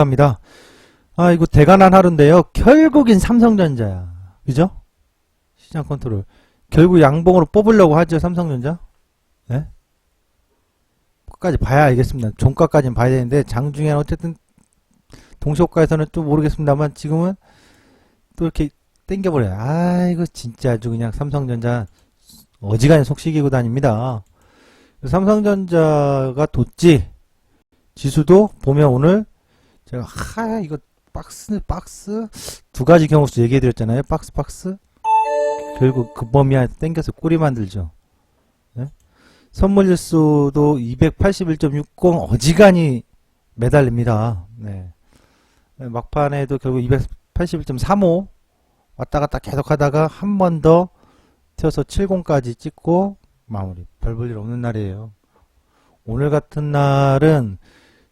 합니다. 아, 이거 대단한 하루인데요. 결국엔 삼성전자야. 그죠? 시장 컨트롤. 결국 양봉으로 뽑으려고 하죠, 삼성전자. 예? 끝까지 봐야 알겠습니다. 종가까지는 봐야 되는데, 장중에는 어쨌든, 동시호가에서는 좀 모르겠습니다만, 지금은 또 이렇게 땡겨버려요. 아, 이거 진짜 아주 그냥 삼성전자 어지간히 속시기고 다닙니다. 삼성전자가 돋지, 지수도 보면 오늘, 제가, 이거 박스 두 가지 경우수 얘기해 드렸잖아요. 박스 결국 그 범위에 땡겨서 꼬리 만들죠. 네? 선물일수도 281.60 어지간히 매달립니다. 네. 막판에도 결국 281.35 왔다 갔다 계속 하다가 한 번 더 튀어서 70까지 찍고 마무리. 별 볼 일 없는 날이에요. 오늘 같은 날은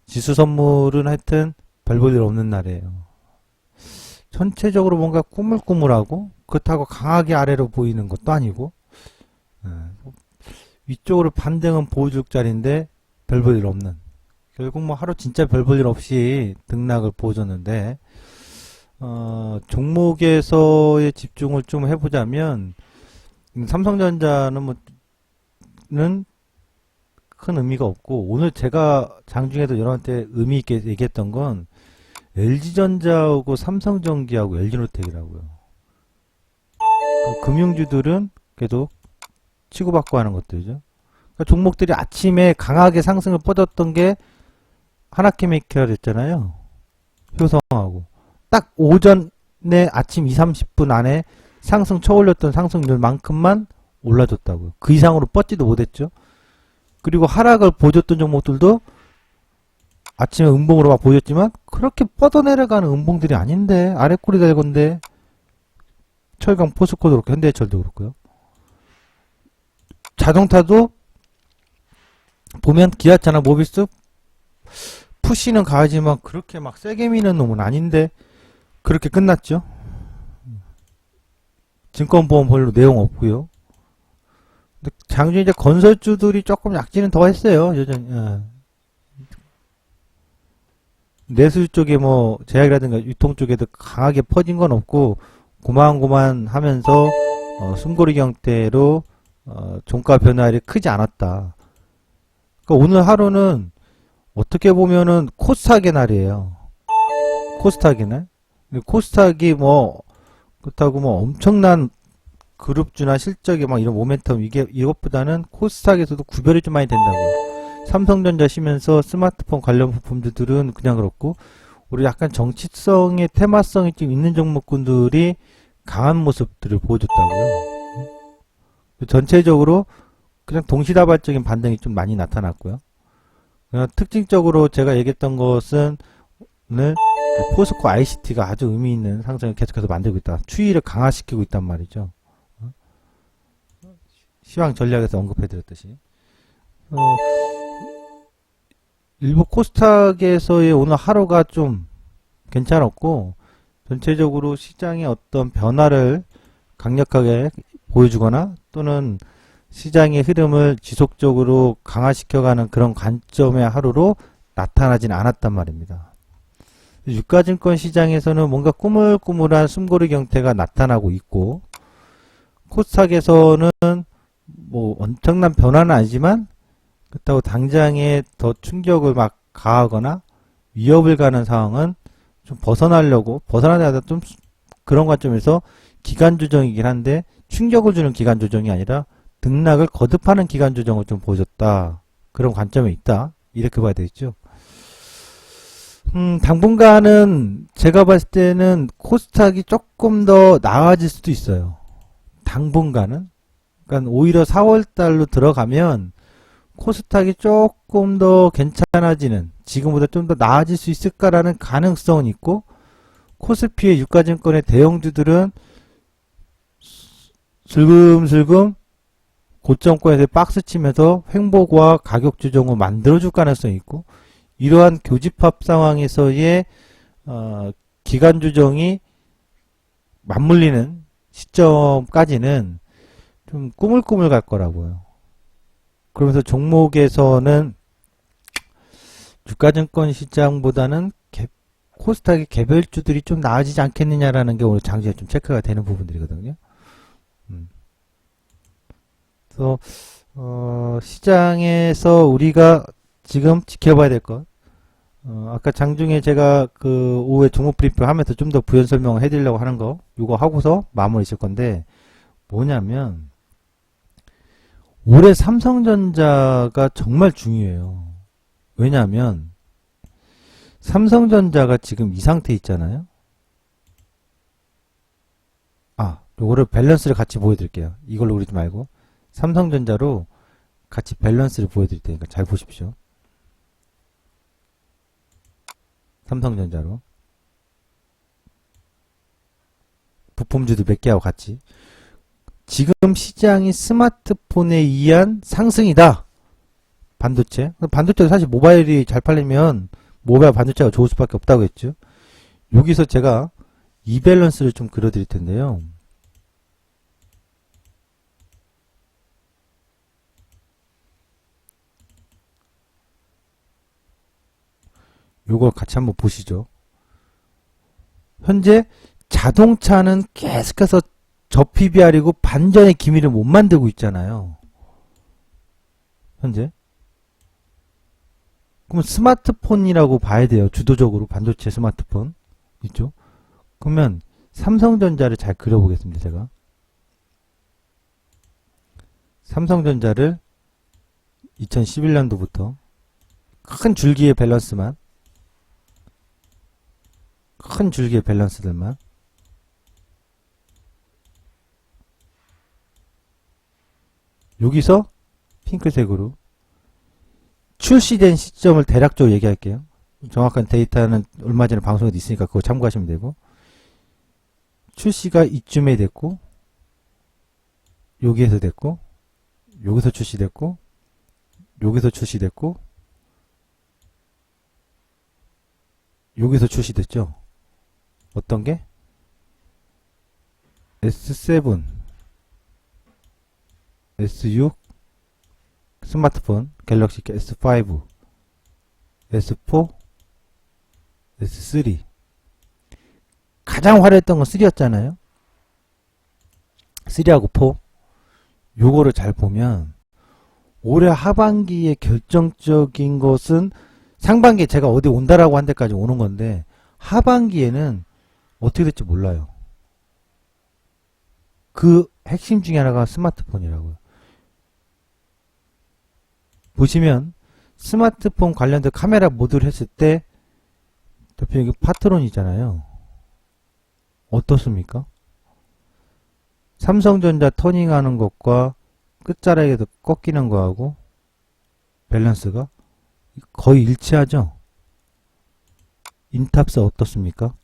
지수 선물은 하여튼 별 볼 일 없는 날이에요. 전체적으로 뭔가 꾸물꾸물하고 그렇다고 강하게 아래로 보이는 것도 아니고 위쪽으로 반등은 보여줄 자리인데 별 볼 일 없는, 결국 뭐 하루 진짜 별 볼 일 없이 등락을 보여줬는데 종목에서의 집중을 좀 해보자면 삼성전자는 큰 의미가 없고, 오늘 제가 장중에도 여러분한테 의미 있게 얘기했던 건 LG전자하고 삼성전기하고 LG노텍이라고요. 금융주들은 계속 치고받고 하는 것들이죠. 그러니까 종목들이 아침에 강하게 상승을 뻗었던 게 하나케미칼이었잖아요. 효성하고 딱 오전에 아침 2, 30분 안에 상승 쳐올렸던 상승률만큼만 올라줬다고요. 그 이상으로 뻗지도 못했죠. 그리고 하락을 보여줬던 종목들도 아침에 음봉으로 막 보여줬지만 그렇게 뻗어내려가는 음봉들이 아닌데, 아래꼬리 달건데, 철강, 포스코도 그렇고 현대해철도 그렇고요. 자동차도 보면 기아차나 모비스 푸시는 가야지만 그렇게 막 세게 미는 놈은 아닌데 그렇게 끝났죠. 증권보험 별로 내용 없고요. 근데 장중에 이제 건설주들이 조금 약진은 더 했어요. 여전히. 내수 쪽에 뭐 제약이라든가 유통 쪽에도 강하게 퍼진 건 없고 고만고만 하면서 숨고리 형태로 종가 변화율이 크지 않았다. 그러니까 오늘 하루는 어떻게 보면은 코스닥의 날이에요. 코스닥의 날. 코스닥이 뭐 그렇다고 뭐 엄청난 그룹주나 실적이 막 이런 모멘텀, 이것보다는 코스닥에서도 구별이 좀 많이 된다고요. 삼성전자 쉬면서 스마트폰 관련 부품들은 그냥 그렇고, 우리 약간 정치성의 테마성이 좀 있는 종목군들이 강한 모습들을 보여줬다고요. 전체적으로 그냥 동시다발적인 반등이 좀 많이 나타났고요. 특징적으로 제가 얘기했던 것은 오늘 포스코 ICT가 아주 의미 있는 상승을 계속해서 만들고 있다. 추이를 강화시키고 있단 말이죠. 시황 전략에서 언급해드렸듯이. 일부 코스닥에서의 오늘 하루가 좀 괜찮았고, 전체적으로 시장의 어떤 변화를 강력하게 보여주거나 또는 시장의 흐름을 지속적으로 강화시켜가는 그런 관점의 하루로 나타나진 않았단 말입니다. 유가증권 시장에서는 뭔가 꾸물꾸물한 숨고르기 형태가 나타나고 있고, 코스닥에서는 뭐 엄청난 변화는 아니지만 그렇다고 당장에 더 충격을 막 가하거나 위협을 가는 상황은 좀 벗어나지 않아 좀 그런 관점에서 기간 조정이긴 한데, 충격을 주는 기간 조정이 아니라 등락을 거듭하는 기간 조정을 좀 보여줬다. 그런 관점에 있다. 이렇게 봐야 되겠죠. 당분간은 제가 봤을 때는 코스닥이 조금 더 나아질 수도 있어요. 당분간은. 그러니까 오히려 4월달로 들어가면 코스닥이 조금 더 괜찮아지는, 지금보다 좀 더 나아질 수 있을까라는 가능성은 있고, 코스피의 유가증권의 대형주들은 슬금슬금 고점권에서 박스 치면서 횡보와 가격 조정을 만들어줄 가능성이 있고, 이러한 교집합 상황에서의 기간 조정이 맞물리는 시점까지는 좀 꾸물꾸물 갈 거라고요. 그러면서 종목에서는 유가증권 시장보다는 코스닥의 개별주들이 좀 나아지지 않겠느냐라는 게 오늘 장중에 좀 체크가 되는 부분들이거든요. 그래서 시장에서 우리가 지금 지켜봐야 될 것. 아까 장중에 제가 그 오후에 종목 브리핑 하면서 좀 더 부연 설명을 해드리려고 하는 거, 이거 하고서 마무리 칠 건데, 뭐냐면, 올해 삼성전자가 정말 중요해요. 왜냐하면, 삼성전자가 지금 이 상태에 있잖아요. 요거를 밸런스를 같이 보여드릴게요. 이걸로 그리지 말고, 삼성전자로 같이 밸런스를 보여드릴 테니까 잘 보십시오. 삼성전자로 부품주들 몇 개하고 같이 지금 시장이 스마트폰에 의한 상승이다. 반도체도 사실 모바일이 잘 팔리면 모바일 반도체가 좋을 수밖에 없다고 했죠. 여기서 제가 이 밸런스를 좀 그려드릴 텐데요. 요걸 같이 한번 보시죠. 현재 자동차는 계속해서 저PBR이고 반전의 기미를 못 만들고 있잖아요. 현재. 그럼 스마트폰이라고 봐야 돼요. 주도적으로 반도체 스마트폰. 있죠? 그러면 삼성전자를 잘 그려보겠습니다. 제가. 삼성전자를 2011년도부터 큰 줄기의 밸런스만 큰 줄기의 밸런스들만 여기서 핑크색으로 출시된 시점을 대략적으로 얘기할게요. 정확한 데이터는 얼마 전에 방송에도 있으니까 그거 참고하시면 되고, 출시가 이쯤에 됐고, 여기에서 됐고, 여기서 출시됐고, 여기서 출시됐고, 여기서 출시됐죠. 어떤 게? S7, S6, 스마트폰, 갤럭시 S5, S4, S3. 가장 화려했던 건 3였잖아요. 3하고 4. 요거를 잘 보면, 올해 하반기에 결정적인 것은 상반기에 제가 어디 온다라고 한 데까지 오는 건데, 하반기에는 어떻게 될지 몰라요. 그 핵심 중에 하나가 스마트폰이라고요. 보시면 스마트폰 관련된 카메라 모드를 했을 때 대표 여기 파트론이잖아요. 어떻습니까? 삼성전자 터닝하는 것과 끝자락에서 꺾이는 거하고 밸런스가 거의 일치하죠. 인탑스 어떻습니까?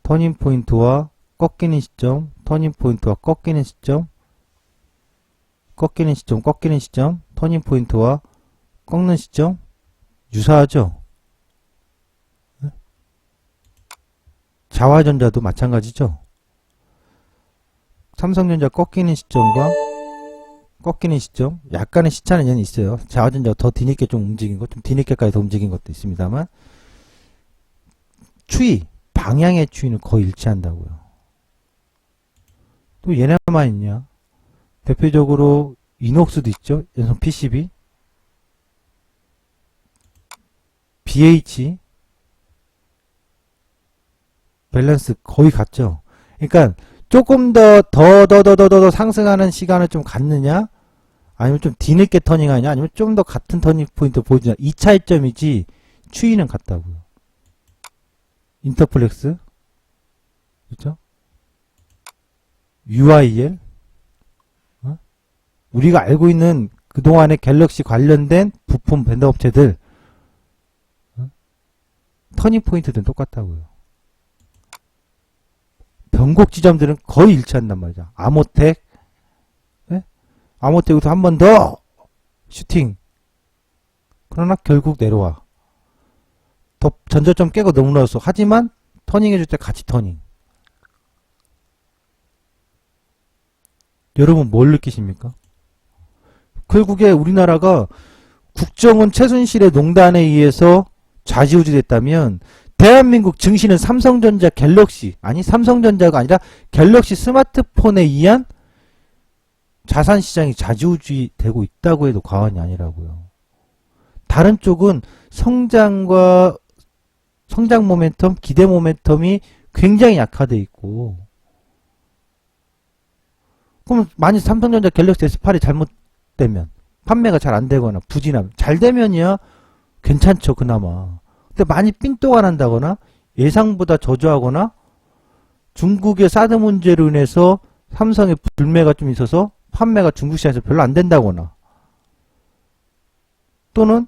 터닝 포인트와 꺾이는 시점, 터닝 포인트와 꺾이는 시점, 꺾이는 시점, 꺾이는 시점, 터닝 포인트와 꺾는 시점 유사하죠. 자화전자도 마찬가지죠. 삼성전자 꺾이는 시점과 꺾이는 시점 약간의 시차는 연이 있어요. 자화전자가 더 뒤늦게 좀 움직인 것, 좀 뒤늦게까지 더 움직인 것도 있습니다만 추이, 방향의 추이는 거의 일치한다고요. 또 얘네만 있냐? 대표적으로 이녹스도 있죠. 연성 PCB, BH 밸런스 거의 같죠. 그러니까 조금 더 상승하는 시간을 좀 갖느냐, 아니면 좀 뒤늦게 터닝하냐, 아니면 좀 더 같은 터닝 포인트 보여주냐, 이 차이점이지 추이는 같다고요. 인터플렉스, 그렇죠? UIL, 우리가 알고 있는 그동안의 갤럭시 관련된 부품 벤더 업체들 터닝 포인트들은 똑같다고요. 변곡 지점들은 거의 일치한단 말이죠. 아모텍, 네? 아모텍에서 한 번 더 슈팅. 그러나 결국 내려와. 더 전저점 깨고 넘어왔어. 하지만 터닝 해줄 때 같이 터닝. 여러분 뭘 느끼십니까? 결국에 우리나라가 국정원 최순실의 농단에 의해서 좌지우지 됐다면 대한민국 증시는 삼성전자 갤럭시, 아니 삼성전자가 아니라 갤럭시 스마트폰에 의한 자산시장이 좌지우지되고 있다고 해도 과언이 아니라고요. 다른 쪽은 성장 모멘텀, 기대 모멘텀이 굉장히 약화돼 있고, 그럼 만약 삼성전자 갤럭시 S8이 잘못되면, 판매가 잘 안 되거나 부진하면, 잘 되면이야 괜찮죠 그나마. 근데 많이 삔또가 난다거나 예상보다 저조하거나 중국의 사드 문제로 인해서 삼성의 불매가 좀 있어서 판매가 중국 시장에서 별로 안 된다거나, 또는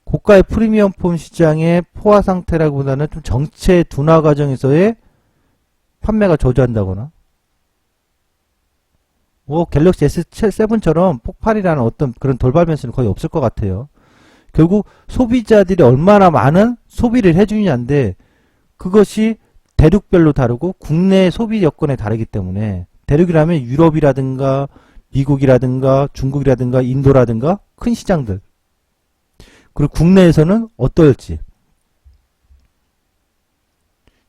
고가의 프리미엄 폰 시장의 포화 상태라기보다는 좀 정체 둔화 과정에서의 판매가 저조한다거나, 뭐 갤럭시 S7처럼 폭발이라는 어떤 그런 돌발 변수는 거의 없을 것 같아요. 결국 소비자들이 얼마나 많은 소비를 해주냐인데, 그것이 대륙별로 다르고 국내 소비 여건에 다르기 때문에, 대륙이라면 유럽이라든가 미국이라든가 중국이라든가 인도라든가 큰 시장들, 그리고 국내에서는 어떨지.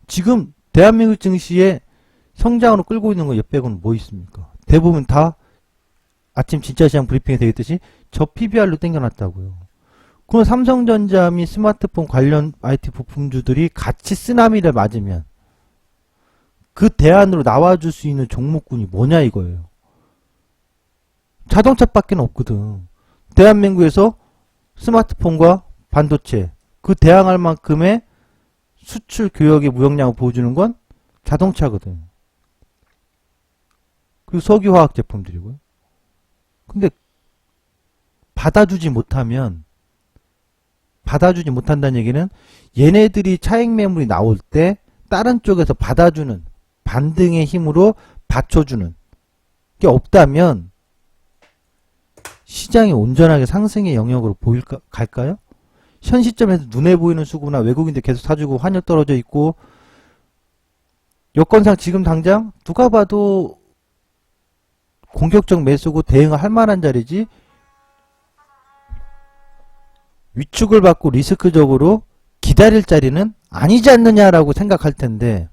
지금 대한민국 증시의 성장으로 끌고 있는 거 옆배고는 뭐 있습니까? 대부분 다 아침 진짜 시장 브리핑에 되겠듯이 저 PBR로 땡겨놨다고요. 그럼 삼성전자 및 스마트폰 관련 IT 부품주들이 같이 쓰나미를 맞으면 그 대안으로 나와줄 수 있는 종목군이 뭐냐 이거예요. 자동차밖에 없거든. 대한민국에서 스마트폰과 반도체, 그 대항할 만큼의 수출 교역의 무역량을 보여주는 건 자동차거든. 그리고 석유화학 제품들이고요. 근데 받아주지 못한다는 얘기는 얘네들이 차익 매물이 나올 때 다른 쪽에서 받아주는 반등의 힘으로 받쳐주는 게 없다면 시장이 온전하게 상승의 영역으로 갈까요? 현 시점에서 눈에 보이는 수구나 외국인들 계속 사주고 환율 떨어져 있고, 여건상 지금 당장 누가 봐도 공격적 매수고 대응을 할 만한 자리지, 위축을 받고 리스크적으로 기다릴 자리는 아니지 않느냐라고 생각할 텐데,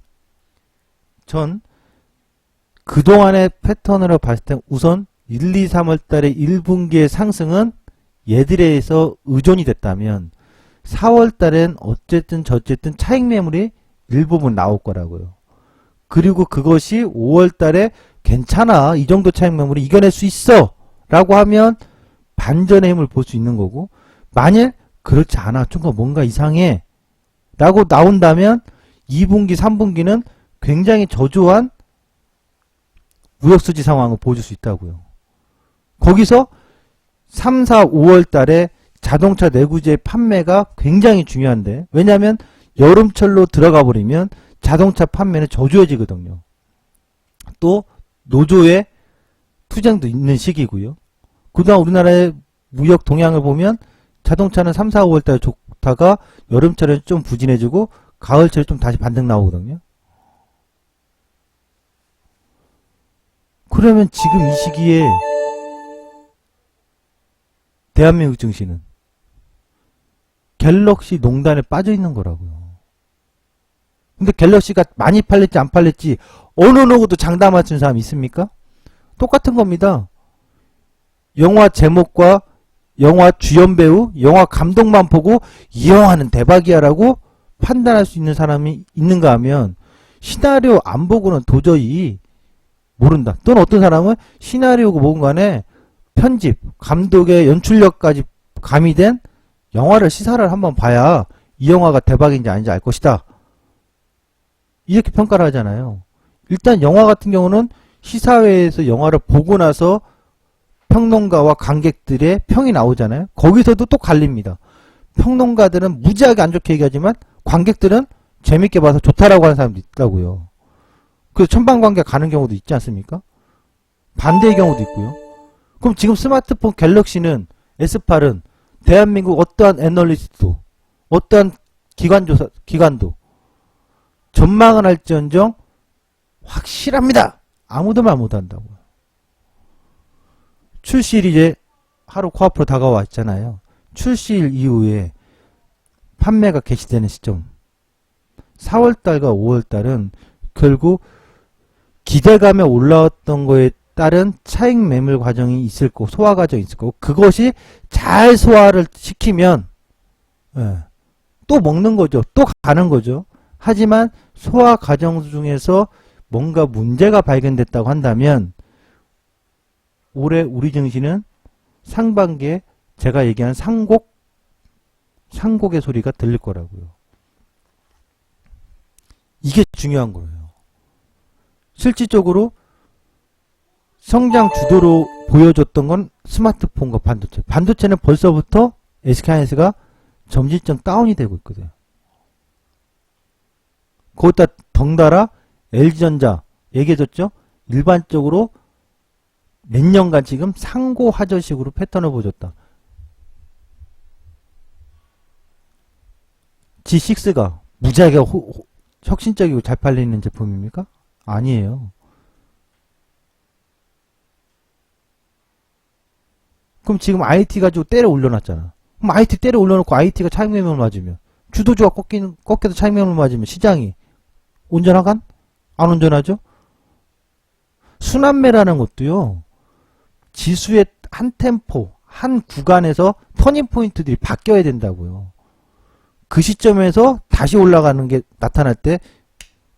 전 그동안의 패턴으로 봤을 때 우선 1, 2, 3월 달에 1분기의 상승은 얘들에 의해서 의존이 됐다면 4월 달엔 어쨌든 저쨌든 차익 매물이 일부분 나올 거라고요. 그리고 그것이 5월 달에 괜찮아, 이 정도 차익 매물이 이겨낼 수 있어 라고 하면 반전의 힘을 볼 수 있는 거고, 만일 그렇지 않아, 좀 뭔가 이상해 라고 나온다면 2분기, 3분기는 굉장히 저조한 무역수지 상황을 보여줄 수 있다고요. 거기서 3, 4, 5월 달에 자동차 내구재 판매가 굉장히 중요한데, 왜냐하면 여름철로 들어가 버리면 자동차 판매는 저조해지거든요. 또 노조의 투쟁도 있는 시기고요. 그동안 우리나라의 무역 동향을 보면 자동차는 3, 4, 5월 달에 좋다가 여름철에 좀 부진해지고 가을철에 좀 다시 반등 나오거든요. 그러면 지금 이 시기에 대한민국 증시는 갤럭시 농단에 빠져 있는 거라고요. 근데 갤럭시가 많이 팔릴지 안 팔릴지 어느 누구도 장담 맞춘 사람 있습니까? 똑같은 겁니다. 영화 제목과 영화 주연 배우, 영화 감독만 보고 이 영화는 대박이야 라고 판단할 수 있는 사람이 있는가 하면, 시나리오 안 보고는 도저히 모른다. 또는 어떤 사람은 시나리오고 뭐건 간에 편집, 감독의 연출력까지 가미된 영화를 시사를 한번 봐야 이 영화가 대박인지 아닌지 알 것이다, 이렇게 평가를 하잖아요. 일단 영화 같은 경우는 시사회에서 영화를 보고 나서 평론가와 관객들의 평이 나오잖아요. 거기서도 또 갈립니다. 평론가들은 무지하게 안 좋게 얘기하지만 관객들은 재밌게 봐서 좋다라고 하는 사람도 있다고요. 그래서 천방관계 가는 경우도 있지 않습니까? 반대의 경우도 있고요. 그럼 지금 스마트폰 갤럭시는, S8은 대한민국 어떠한 애널리스트도, 어떠한 기관도 전망을 할지언정 확실합니다. 아무도 말 못한다고요. 출시일이 이제 하루 코앞으로 다가와 있잖아요. 출시일 이후에 판매가 개시되는 시점, 4월달과 5월달은 결국 기대감에 올라왔던 거에 따른 차익 매물 과정이 있을 거고 소화 과정이 있을 거고 그것이 잘 소화를 시키면 또 먹는 거죠. 또 가는 거죠. 하지만 소화 과정 중에서 뭔가 문제가 발견됐다고 한다면 올해 우리 증시는 상반기에 제가 얘기한 상곡의 소리가 들릴 거라고요. 이게 중요한 거예요. 실질적으로 성장 주도로 보여줬던 건 스마트폰과 반도체. 반도체는 벌써부터 SK하이닉스가 점진적 다운이 되고 있거든요. 거기다 덩달아 LG전자 얘기해줬죠? 일반적으로 몇 년간 지금 상고하저식으로 패턴을 보여줬다. G6가 무지하게 혁신적이고 잘 팔리는 제품입니까? 아니에요. 그럼 지금 IT 가지고 때려 올려놨잖아. 그럼 IT 때려 올려놓고 IT가 차익 매물 맞으면 주도주가 꺾여도 차익 매물 맞으면 시장이 온전하간? 안 온전하죠? 순환매라는 것도요. 지수의 한 템포, 한 구간에서 터닝포인트들이 바뀌어야 된다고요. 그 시점에서 다시 올라가는 게 나타날 때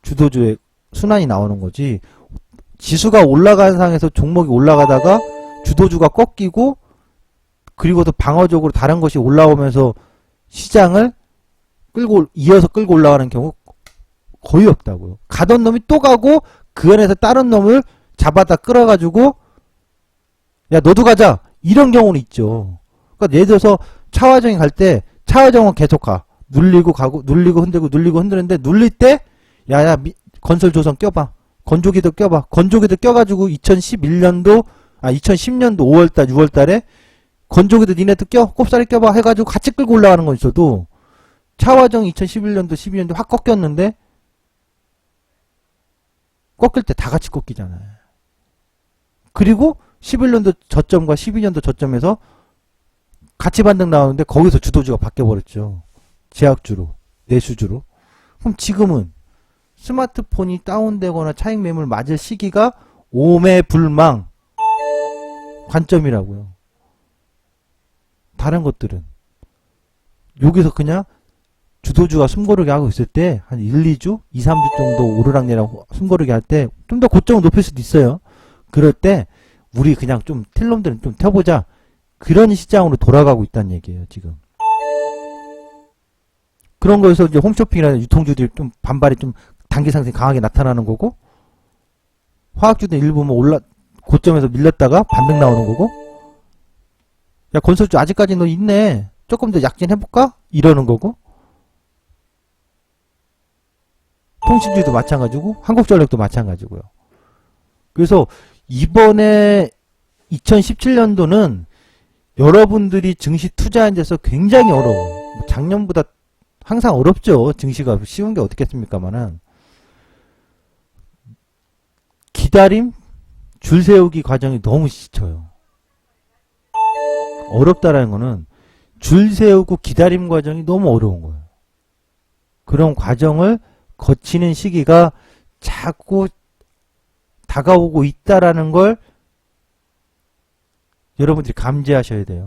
주도주의 순환이 나오는 거지. 지수가 올라가는 상황에서 종목이 올라가다가 주도주가 꺾이고 그리고 또 방어적으로 다른 것이 올라오면서 시장을 이어서 끌고 올라가는 경우 거의 없다고요. 가던 놈이 또 가고 그 안에서 다른 놈을 잡아다 끌어가지고 야 너도 가자 이런 경우는 있죠. 그러니까 예를 들어서 차화정이 갈 때 차화정은 계속 가. 눌리고 가고 눌리고 흔들고 눌리고 흔드는데 눌릴 때 야야 건설조선 껴봐. 건조기도 껴봐. 건조기도 껴가지고 2010년도 5월달 6월달에 건조기도 니네도 껴 꼽사리 껴봐 해가지고 같이 끌고 올라가는 건 있어도 차화정 2011년도 12년도 확 꺾였는데 꺾일 때 다 같이 꺾이잖아요. 그리고 11년도 저점과 12년도 저점에서 같이 반등 나오는데 거기서 주도주가 바뀌어버렸죠. 제약주로, 내수주로. 그럼 지금은 스마트폰이 다운되거나 차익 매물 맞을 시기가 오매불망 관점이라고요. 다른 것들은 여기서 그냥 주도주가 숨고르기 하고 있을 때 한 1, 2주, 2, 3주 정도 오르락내락 숨고르기 할 때 좀 더 고점을 높일 수도 있어요. 그럴 때 우리 그냥 좀 틸놈들은 좀 펴보자. 그런 시장으로 돌아가고 있다는 얘기예요. 지금. 그런 거에서 이제 홈쇼핑이라는 유통주들이 좀 반발이 좀 단기 상승이 강하게 나타나는 거고 화학주들 일부 뭐 고점에서 밀렸다가 반등 나오는 거고 야 건설주 아직까지 너 있네. 조금 더 약진해볼까? 이러는 거고 통신주도 마찬가지고 한국전력도 마찬가지고요. 그래서 이번에 2017년도는 여러분들이 증시 투자한 데서 굉장히 어려워. 작년보다 항상 어렵죠. 증시가 쉬운 게 어떻겠습니까만은 기다림, 줄 세우기 과정이 너무 지쳐요. 어렵다라는 거는 줄 세우고 기다림 과정이 너무 어려운 거예요. 그런 과정을 거치는 시기가 자꾸 다가오고 있다라는 걸 여러분들이 감지하셔야 돼요.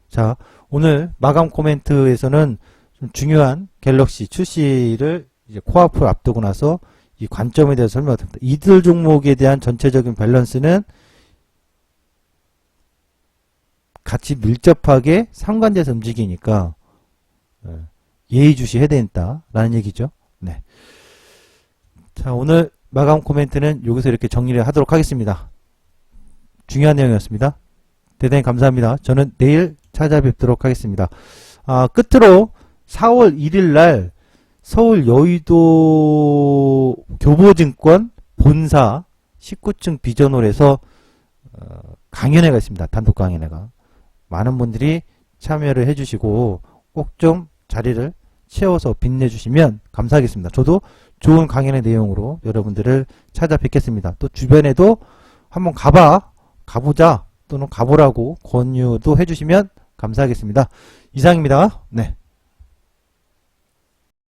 자, 오늘 마감 코멘트에서는 좀 중요한 갤럭시 출시를 이제 코앞을 앞두고 나서 이 관점에 대해서 설명드립니다. 이들 종목에 대한 전체적인 밸런스는 같이 밀접하게 상관돼서 움직이니까 예의주시해야 된다라는 얘기죠. 네. 자, 오늘 마감 코멘트는 여기서 이렇게 정리를 하도록 하겠습니다. 중요한 내용이었습니다. 대단히 감사합니다. 저는 내일 찾아뵙도록 하겠습니다. 끝으로 4월 1일 날 서울 여의도 교보증권 본사 19층 비전홀에서 강연회가 있습니다. 단독 강연회가. 많은 분들이 참여를 해주시고 꼭 좀 자리를 채워서 빛내주시면 감사하겠습니다. 저도 좋은 강연의 내용으로 여러분들을 찾아뵙겠습니다. 또 주변에도 한번 가보자 또는 가보라고 권유도 해주시면 감사하겠습니다. 이상입니다. 네.